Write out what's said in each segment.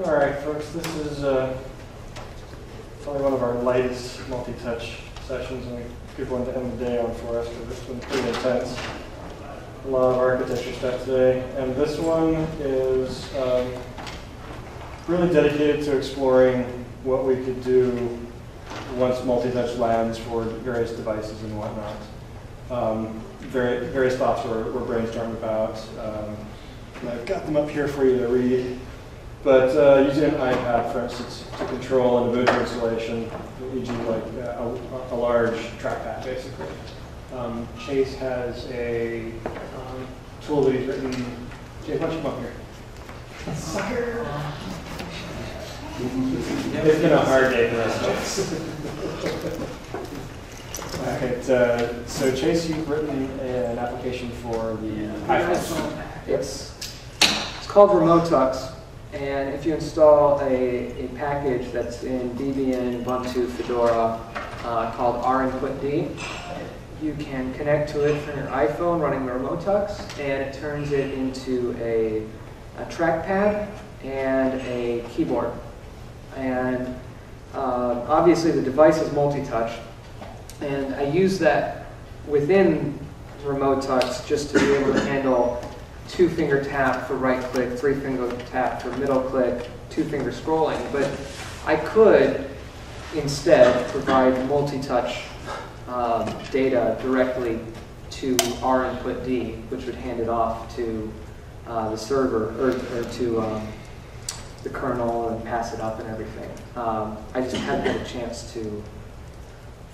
All right, folks, this is probably one of our lightest multi-touch sessions, and a good one to end the day on for us, because it's been pretty intense. A lot of architecture stuff today, and this one is really dedicated to exploring what we could do once multi-touch lands for various devices and whatnot. Various thoughts we're brainstorming about. And I've got them up here for you to read. But using an iPad, for instance, to control an Ubuntu installation, e.g. like a large trackpad, basically. Chase has a tool that he's written. Chase, why don't you come up here? Sucker! It's been a hard day for us. Okay, so Chase, you've written an application for the iPhone. It's called Multitouch, and if you install a package that's in Debian, Ubuntu, Fedora, called rinputd, you can connect to it from your iPhone running the Multitouch, and it turns it into a trackpad and a keyboard. And obviously the device is multi-touch, and I use that within Multitouch just to be able to handle 2-finger tap for right click, 3-finger tap for middle click, 2-finger scrolling. But I could instead provide multi-touch data directly to rinputd, which would hand it off to the server or to the kernel and pass it up and everything. I just hadn't had a chance to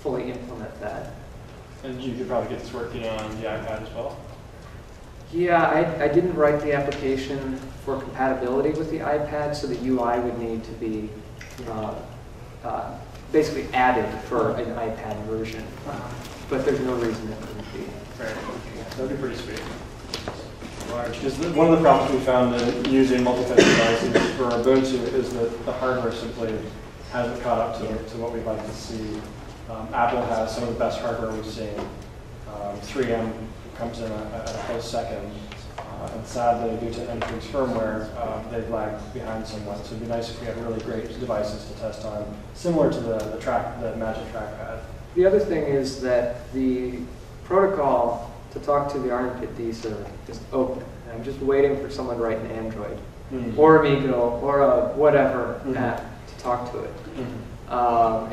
fully implement that. And you could probably get this working on the iPad as well? Yeah, I didn't write the application for compatibility with the iPad, so the UI would need to be basically added for an iPad version. But there's no reason it couldn't be. Right. That would be pretty sweet. Because one of the problems we found in using multi-touch devices for Ubuntu is that the hardware simply hasn't caught up to what we'd like to see. Apple has some of the best hardware we've seen. 3M comes in at a close second. And sadly, due to Featrues firmware, they've lagged behind somewhat. So it'd be nice if we had really great devices to test on, similar to the Magic Trackpad. The other thing is that the protocol to talk to the rinputd server is open. And I'm just waiting for someone to write an Android or Amigo or a whatever app to talk to it.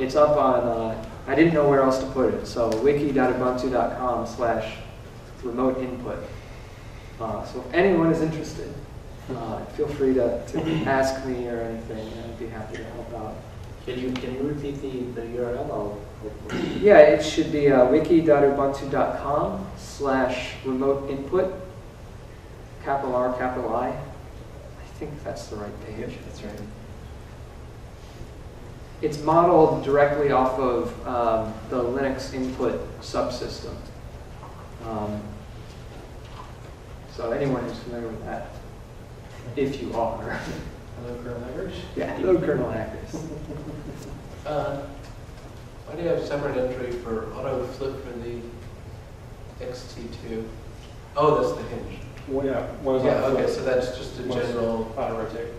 It's up on, I didn't know where else to put it, so wiki.ubuntu.com/remote input. So if anyone is interested, feel free to ask me or anything, and I'd be happy to help out. Can you repeat the URL? Yeah, it should be wiki.ubuntu.com/remote input, capital R, capital I. I think that's the right page. That's right. It's modeled directly off of the Linux input subsystem. So anyone who's familiar with that, if you are. Hello, kernel hackers. Yeah, hello, kernel hackers. Why do you have a separate entry for auto flip for the XT2? Oh, that's the hinge. Well, yeah. One is Yeah, on okay, flip. so that's just a One's general auto rotate.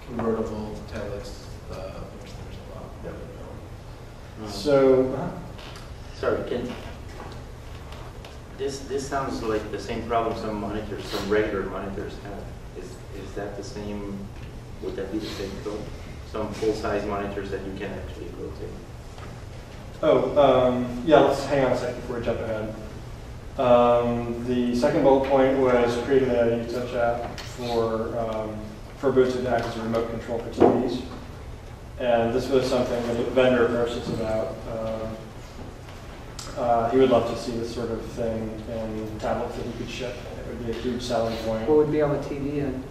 convertible tablets, which there's a lot. Yep. Um, So, Sorry, this sounds like the same problem some regular monitors have. Is that the same? Would that be the same code? Some full-size monitors that you can actually rotate. yeah. Let's hang on a second before we jump ahead. The second bullet point was creating a UDS app for Ubuntu to act as a remote control for TVs. And this was something that a vendor approached us about. He would love to see this sort of thing in tablets that he could ship. It would be a huge selling point. What would be on the TV end?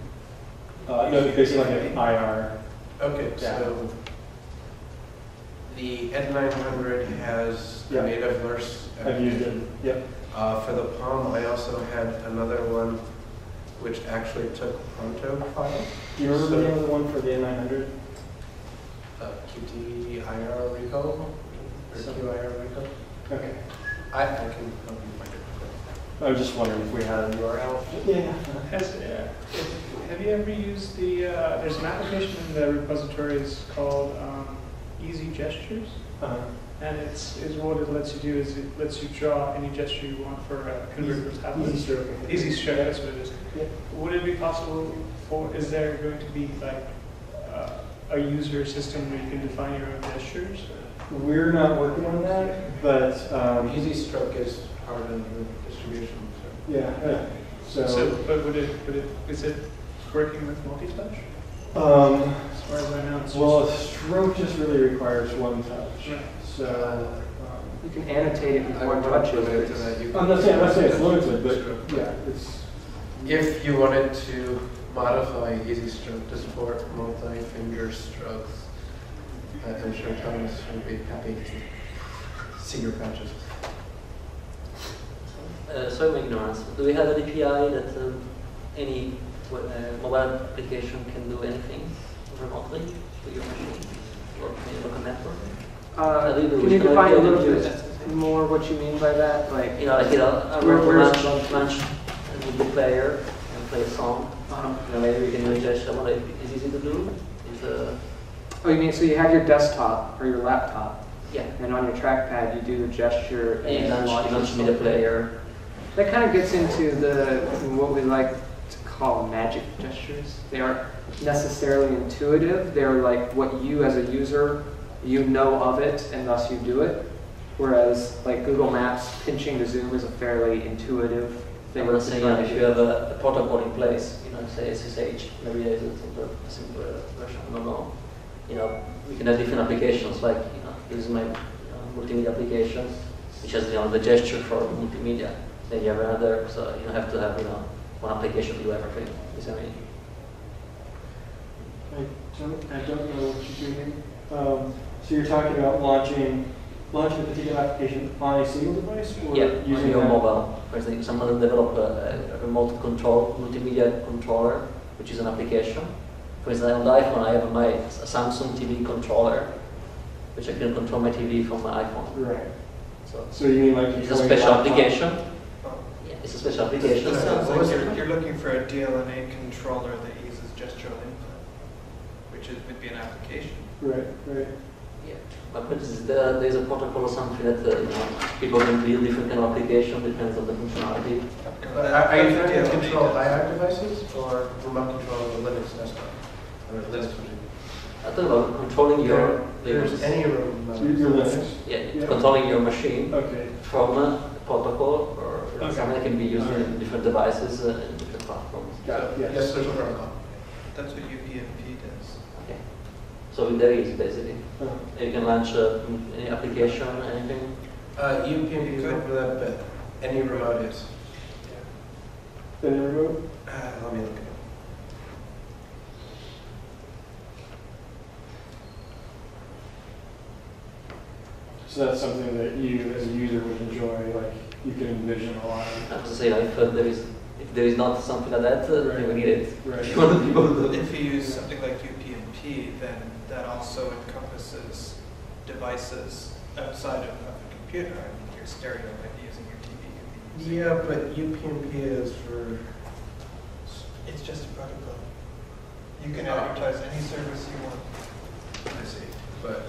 No, basically like an IR. Okay, Yeah. so the N900 has the Yeah. native verse. I've used it. Yep. For the Palm, I also had another one which actually took Pronto files. Do you remember the name of the one for the N900? QTIR Rico? Or QIR Rico? Okay. I can help you find it. I was just wondering if we had a URL. Yeah. Have you ever used the, there's an application in the repositories called Easy Gestures. And it's what it lets you do is it lets you draw any gesture you want for converter tablets. Easy stroke. Easy stroke, that's what it is. Yeah. Would it be possible is there going to be like a user system where you can define your own gestures? We're not working on that, but Easy stroke is hard in the distribution. yeah. But is it working with multi-touch? As far as I know, it's well, a stroke just really requires one touch. Right. So You can annotate it with one touch. I'm not saying it's limited, but yeah, it's. If you wanted to modify Easy Stroke to support multi-finger strokes, I'm sure Thomas would be happy to see your patches. Sorry, my ignorance. Do we have an API that any mobile application can do anything remotely to your machine or any local network? Can you define a little bit more what you mean by that? Like, I want to launch a media player and play a song. Maybe we can do a gesture. It's easy to do. oh, you mean so you have your desktop or your laptop, Yeah. and on your trackpad you do the gesture And and launch media player. That kind of gets into what we like to call magic gestures. They aren't necessarily intuitive. They're like what you as a user, you know of it, and thus you do it. Whereas like Google Maps, pinching to zoom is a fairly intuitive thing. I'm not saying if you have a protocol in place, say SSH, maybe there's a simpler version, I don't know. We can have different applications, like, this is my multimedia application, which has, the gesture for multimedia. Then you have another, so you have to have, one application to do everything. Is that mean? I don't know what you're doing. So you're talking about launching a particular application on a single device, or using your mobile. For example, someone developed a remote control multimedia controller, which is an application. For example, on the iPhone, I have a Samsung TV controller, which I can control my TV from my iPhone. Right. So you mean like it's a special application? Yeah, it's a special application. It sounds like you're looking for a DLNA controller that uses gestural input, which would be an application. Right. Yeah. My point is there's a protocol or something that people can build different kind of application, depends on the functionality. Are you trying to control IR devices or remote control of the Linux desktop? Or Linux machine? I thought about controlling your any remote. Your Linux? Yeah, controlling your machine from a protocol or something that can be used in different devices and different platforms. Got it. Yes, there's a protocol. That's what UPnP does. Okay. So there is basically. You can launch any application, anything. UPnP is not for that, but any remote is. Any remote? Let me look it up. So that's something that you, as a user, would enjoy. Like you can envision a lot. I have to say, if there is not something like that, you will need it. Right. If you want the people to do it. If you use something like UPnP, then that also encompasses devices outside of a computer. I mean, your stereo might be using your TV. Yeah, but UPnP is for. It's just a protocol. You can advertise any service you want. I see, but.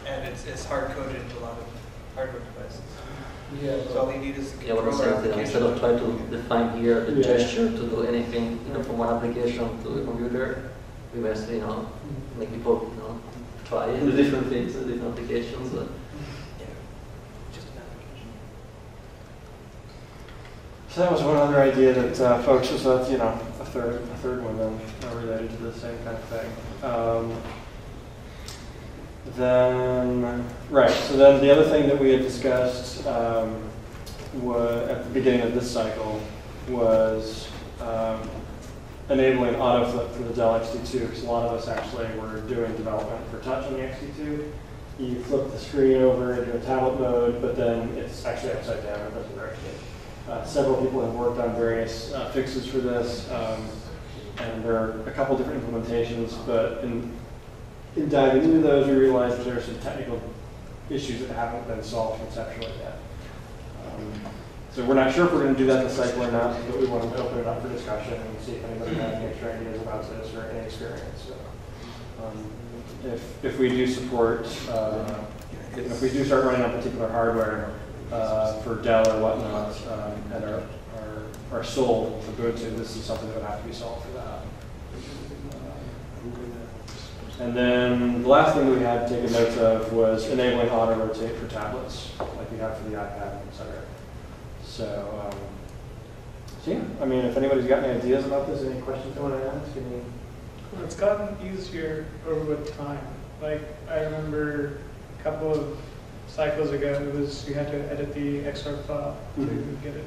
And it's hard-coded into a lot of hardware devices. Yeah, So all you need is a Yeah, what I'm controller saying is, instead of trying to define here the gesture to do anything, from one application to a computer, we must, make people, try the different things, the different applications. Yeah, just an application. So that was one other idea that folks just thought, a third one then related to the same kind of thing. So then the other thing that we had discussed was at the beginning of this cycle was enabling autoflip for the Dell XT2, because a lot of us actually were doing development for touch on the XT2. You flip the screen over into a tablet mode, but then it's actually upside down, it doesn't rotate. Several people have worked on various fixes for this, and there are a couple different implementations, but in diving into those, we realized that there are some technical issues that haven't been solved conceptually yet. So we're not sure if we're going to do that in the cycle or not, but we wanted to open it up for discussion and see if anybody had any extra ideas about this or any experience. So, if we do support, if we do start running on particular hardware for Dell or whatnot, and are sold for Ubuntu, this is something that would have to be solved for that. And then the last thing that we had taken notes of was enabling auto rotate for tablets, like we have for the iPad, et cetera. So, so yeah, I mean, if anybody's got any ideas about this, any questions they want to ask, any? Well, it's gotten easier over with time. Like, I remember a couple of cycles ago, it was you had to edit the XR file to get it,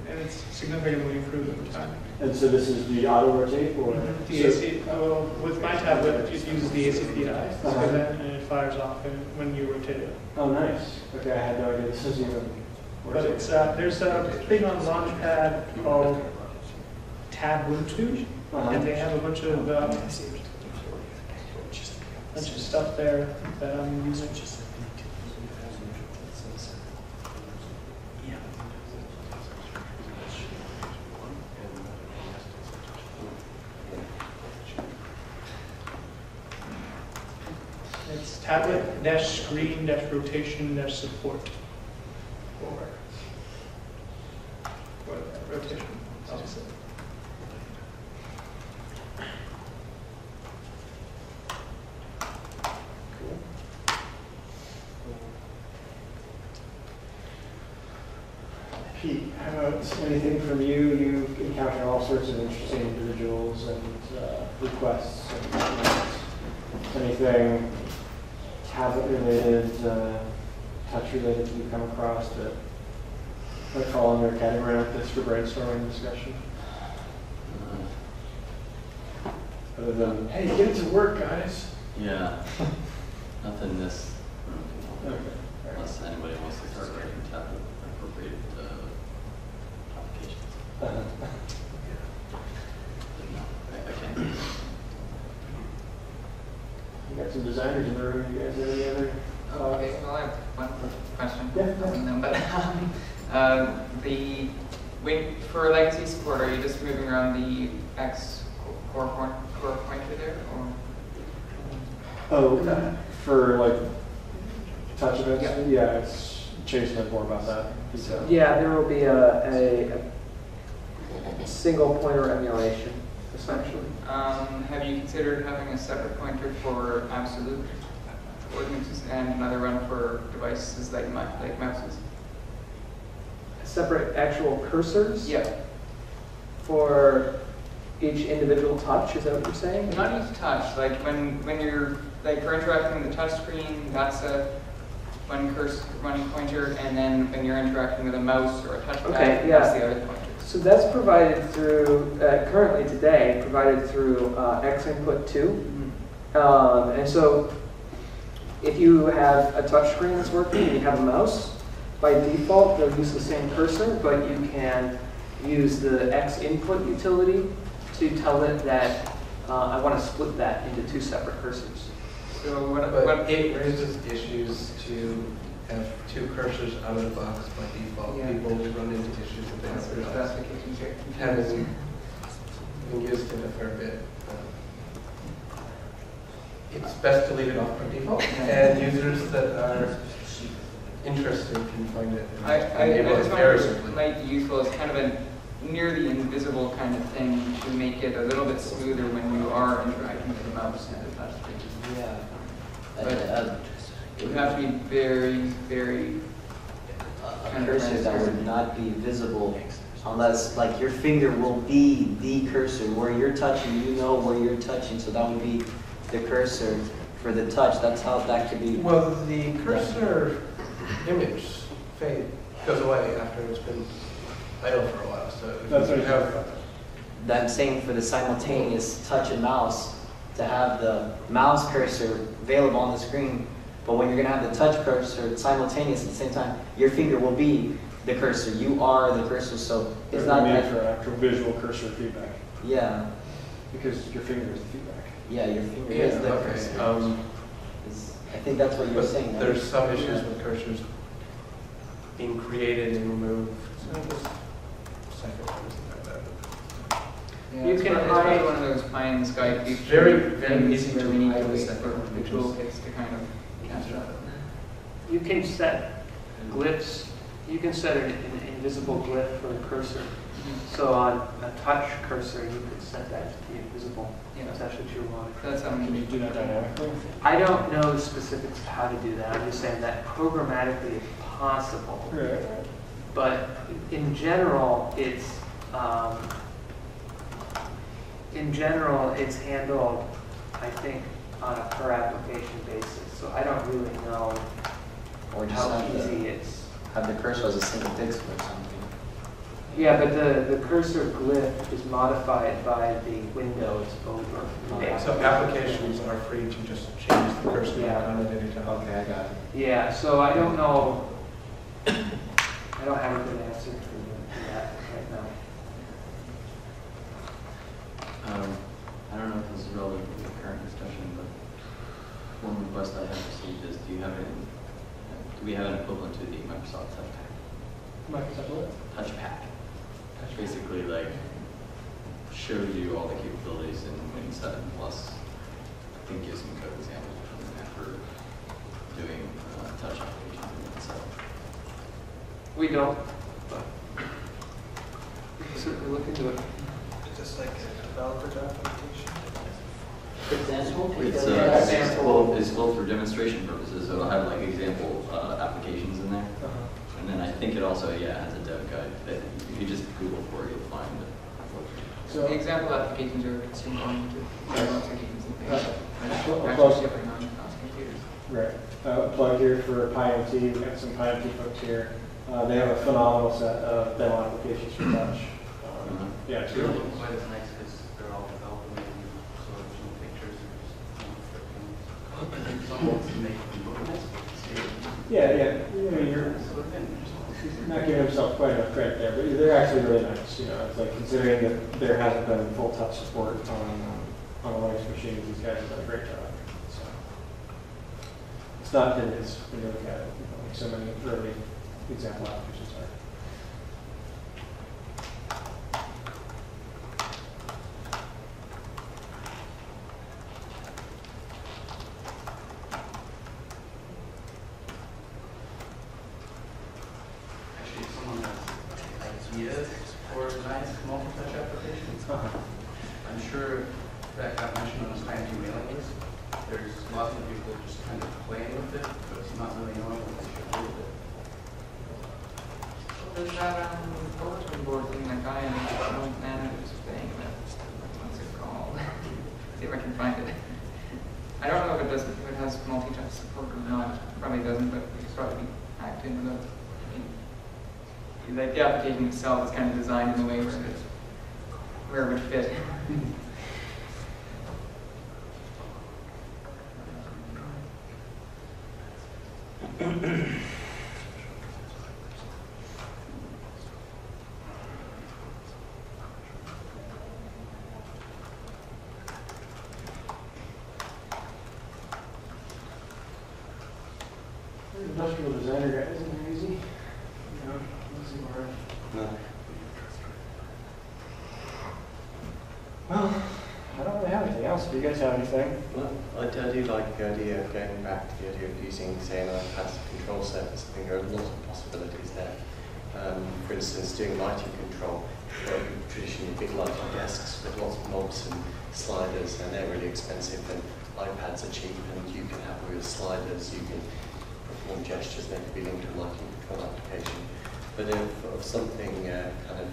and it's significantly improved over time. And so this is the auto rotate, or the AC? Well, with my tablet, it uses the ACPI, and it fires off when you rotate it. Oh, nice. Okay, I had no idea this is even. But it's there's a thing on Launchpad called Tabuntu, and they have a bunch of stuff there that I'm using. It's tablet-screen-rotation-support. For rotation, obviously. Pete, how about anything from you? You encounter all sorts of interesting individuals and requests and anything tablet related, touch related that you come across that might fall under a category like this for brainstorming discussion? Other than, hey, get it to work, guys. Yeah. Nothing this. Okay. Unless anybody wants to start writing tablet appropriate applications. But no, I can't. You got some designers in the room. You guys have any other? Okay, well, I have one question. For legacy support, are you just moving around the X core pointer there, or? Oh, for like touch events? Yeah, it's Chase knows more about that. Yeah, there will be a single pointer emulation, essentially. Have you considered having a separate pointer for absolute ordinances and another one for devices like mouses? Separate actual cursors? Yeah. For each individual touch, is that what you're saying? Not each touch, like when you're, like for interacting with the touch screen, that's one pointer, and then when you're interacting with a mouse or a touchpad, that's the other pointer. So that's provided through, currently today, provided through X input 2. And so if you have a touch screen that's working and you have a mouse, by default they'll use the same cursor, but you can use the X input utility to tell it that I want to split that into two separate cursors. So what it raises issues to have two cursors out of the box by default. Yeah. People run into issues that they don't realize. Having been used it a fair bit. It's best to leave it off by default, and users that are interested can find it. I just wonder if it might be useful as kind of a nearly invisible kind of thing to make it a little bit smoother when you are interacting with the mouse and the touch screen. Yeah. But it would have to be very, very a cursor that would not be visible unless, like, your finger will be the cursor. Where you're touching, you know where you're touching, so that would be the cursor for the touch. That's how that could be. Well, the cursor image goes away after it's been idle for a while. So That's what you have. I'm saying for the simultaneous touch and mouse, to have the mouse cursor available on the screen, but when you're going to have the touch cursor simultaneous at the same time, your finger will be the cursor. You are the cursor, so it's not made for actual visual cursor feedback. Yeah. Because your finger is the feedback. Yeah, your finger is the cursor. I think that's what you're saying. There's some issues with cursors being created and removed. So just second one isn't that bad. Yeah, You it's can probably hide- one of those pie in the sky feature very things easy to where we need hide to the wait second for one, the which is- toolkits to kind of catch up. You can set glyphs, you can set an invisible glyph for the cursor. So on a touch cursor, you could set that to be invisible. Yeah. If that's what you want. That's something Can you do that dynamically? I don't know the specifics of how to do that. I'm just saying that programmatically it's possible. Right. But in general, it's handled, I think, on a per application basis. So I don't really know Or just how have easy it's. have the cursor as a single pixel or something. Yeah, but the cursor glyph is modified by the windows over. the So applications are free to just change the cursor Yeah. icon at any time. Okay, I got it. Yeah, so I don't know. I don't have a good answer for that right now. I don't know if this is relevant to the current discussion, but one request I have received is, do we have an equivalent to the Microsoft Microsoft what? Touch Pack? Which basically like shows you all the capabilities in Win 7 Plus. I think gives some code examples from that for doing touch applications in Win 7. We don't, but we can certainly look into it. It's just like a developer documentation. For example, It's built for demonstration purposes, so it'll have like example applications in there. And then I think it also, has a dev guide that if you just Google for it, you'll find it. So, The example applications are consumer oriented. They're not taking something. Well, Actually shipping on computers. right. Plug here for PyMT. We've got some PyMT folks here. They have a phenomenal set of demo applications for touch. Yeah, it's really Why it's nice because they're all developing sort of some pictures and someone to make yeah. You know, you're not giving himself quite enough credit there, but they're actually really nice. You know, it's like considering that there hasn't been full touch support on a Linux machine, these guys have done a great job. So it's not that it is when you look at it. You know, like so many early example applications are. Actually, someone has ideas for nice multi-touch applications. I'm sure that got mentioned on his IMT mailing list. There's lots of people just kind of playing with it, but it's not really knowing what they should do with it. There's that bulletin board thing that guy in the managers thing. What's it called? See if I can find it. I don't know if it has multi-touch support or not. Probably doesn't, but it's probably be hacked into the. Like the application itself is kind of designed in a way where it would fit. Industrial designer guys, isn't it easy? You know, easy work. No. Well, I don't really have anything else. Do you guys have anything? Well, I do like the idea of going back to the idea of using, say, an iPad as a control surface. I think there are lots of possibilities there. For instance, doing lighting control. Traditionally, big lighting desks with lots of knobs and sliders, and they're really expensive. And iPads are cheap, and you can have with sliders. You can perform gestures. They can be linked to a lighting control application. But of something kind of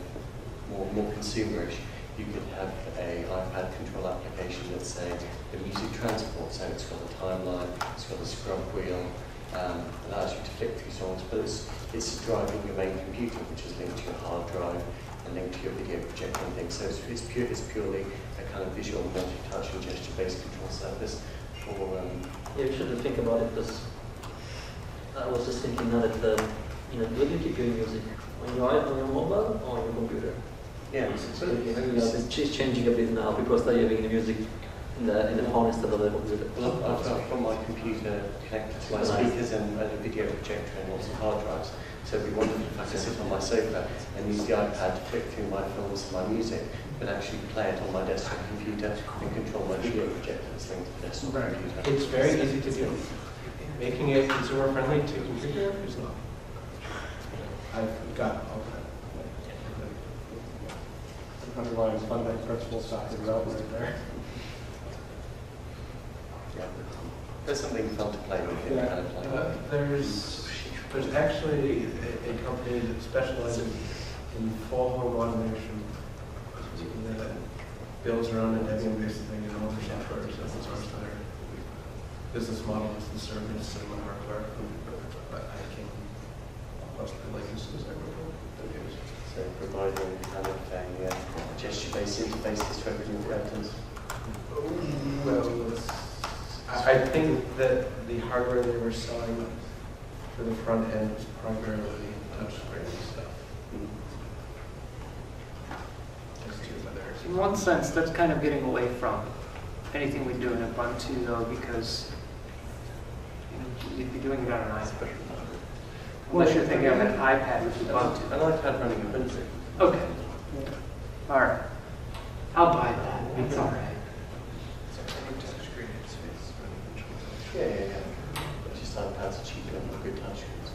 more consumerish, you could have a iPad control application that's, say, the music transport. So it's got a timeline, it's got a scrub wheel, allows you to flick through songs, but it's driving your main computer, which is linked to your hard drive and linked to your video projector and things. So it's purely a kind of visual multi-touch and gesture-based control surface for. Yeah, we should think about it because I was just thinking now that where do you keep your music? On your mobile or on your computer? Yeah, It's changing a bit now because they're having the music in the phone instead of the computer. well, I've got my computer connected to my speakers and a video projector and lots of hard drives. So So it'd be wonderful if I could sit on my sofa and use the iPad to flick through my films and my music, but actually play it on my desktop computer and control my video projector that's linked to the desktop computer. It's very easy to do. Making it consumer friendly to configure is not. I've got all that. Underlying fundamental principles software development right there. Yeah. There's something fun to play with in kind of like There's actually a company that specializes in full home automation that builds around a Debian-based thing and all their software is open source. Their business model is the service and the hardware. But I can post the licenses everywhere. so providing kind of a gesture-based interfaces to everything that happens. Well, I think that the hardware they were selling for the front end was primarily touchscreen stuff. In one sense, that's kind of getting away from anything we do in Ubuntu, though, because you'd be doing it on an iPad. Unless you're thinking of an iPad with Ubuntu. An iPad running Ubuntu. Okay. All right. I'll buy that. It's all right. Yeah. Just iPads are cheaper and good touchscreens.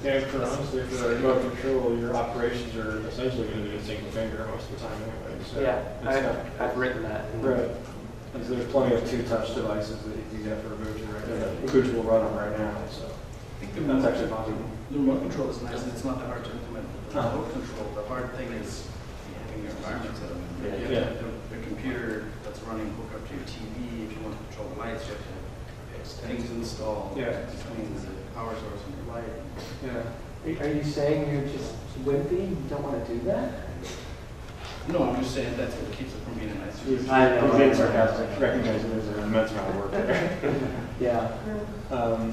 Yeah, for honestly, for remote control, your operations are essentially going to be a single finger most of the time anyway. So Yeah, I've written that. Right. And so there's plenty of two-touch devices that you can get for Ubuntu right now. Ubuntu will run them right now, so I think that's actually possible. the remote control is nice, and it's not that hard to implement. The remote control, the hard thing is having your environment set up. You have to have the computer that's running hook up to your TV. If you want to control the lights, you have to have things installed between the power source and your light. Yeah. Are you saying you're just wimpy? You don't want to do that? No, I'm just saying that's what keeps it from being a nice He's I know. being sarcastic, recognizing there's an immense amount of work there. Yeah. No.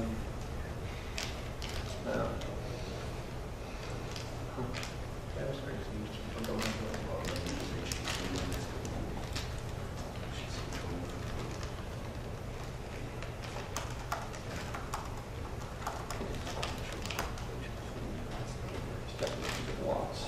Lots.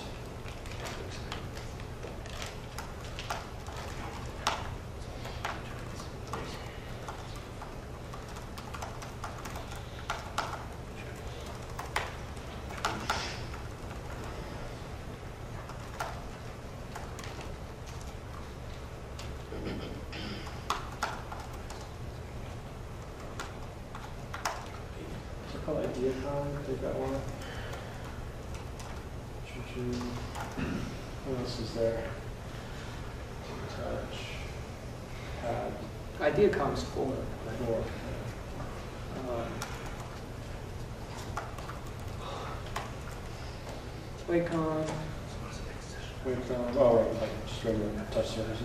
Is it called IdeaCon? They've got one. What else is there? Touch. Pad. IdeaCom's full. More. Wacom. Wacom. Oh, right, like just regular touch surfaces.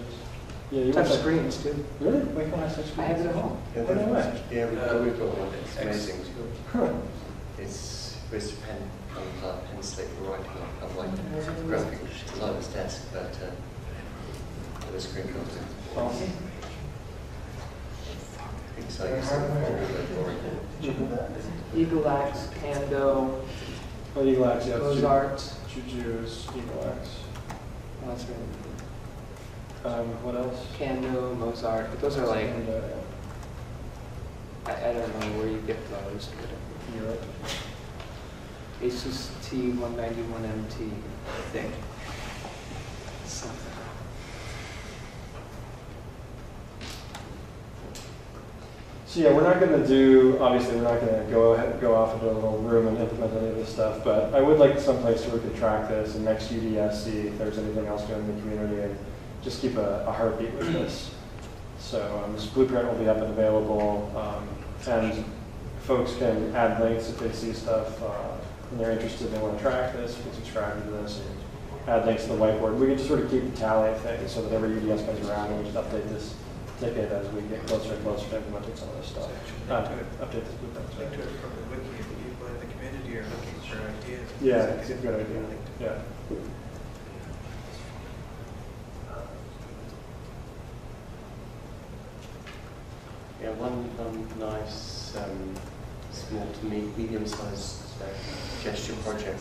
Yeah, you Touch want screens, too. Really? Wacom has touch screens? I have it at home. Yeah, Oh, no way. we've got one. It's amazing. Huh. It's with a pen, pen slip writing on like graphic designer's desk, but the screen comes in. Awesome. Exciting stuff. Eagle Axe, Pando, Oh, Eagle Axe, yeah. Mozart. Juju's, Eagle Axe. Oh, that's really good. What else? Kando, Mozart, but those are like, And, I don't know where you get those. Europe. Asus T191MT, I think. Something. So yeah, we're not going to do, obviously we're not going to go off into a little room and implement any of this stuff, but I would like someplace where we could track this and next UDS see if there's anything else going in the community and just keep a heartbeat with this. So this blueprint will be up and available, and folks can add links if they see stuff and they're interested, they want to track this, you can subscribe to this, and add links to the whiteboard. We can just sort of keep the tally of things so that every UDS comes around and we just update this ticket as we get closer and closer to implementing some of this stuff. Update this blueprint. Link to it from the wiki if people in the community are looking for ideas. Yeah, it's a good idea. Yeah. Yeah, one nice small to medium-sized gesture project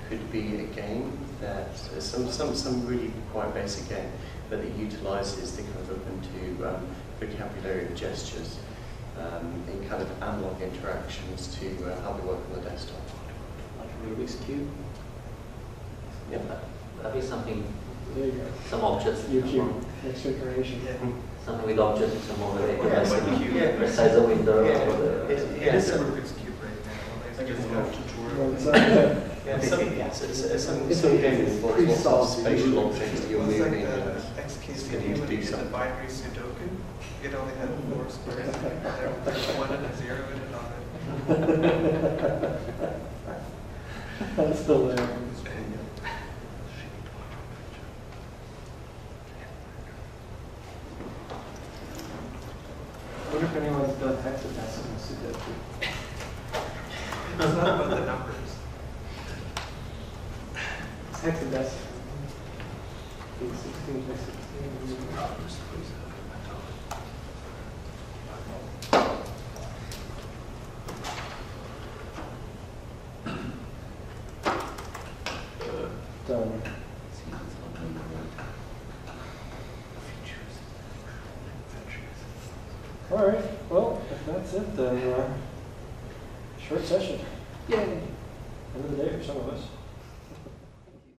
could be a game that some really quite basic game, but it utilises the kind of open to vocabulary of gestures in kind of analog interactions to how they work on the desktop. Like a Rubik's Cube? Yeah. That'd be something, There you go. some objects. YouTube, next generation. Something with objects in some other way. Yeah, Besides the window or the... It is a Rubik's Cube right now. I think it's got a tutorial. Well, Some games involves lots of pre-solved spatial objects that you're It's like moving. the and XKCD getting to when do you did the something. binary Sudoku. It only had 4 squares. There's a 1 and a 0 in it on it. That's still there. I wonder if anyone's done hexadecimal Sudoku. It's not about the numbers. It's hexadecimal. I think 16 by 16. Done. All right. Well, if that's it, then short session. Yay! End of the day for some of us.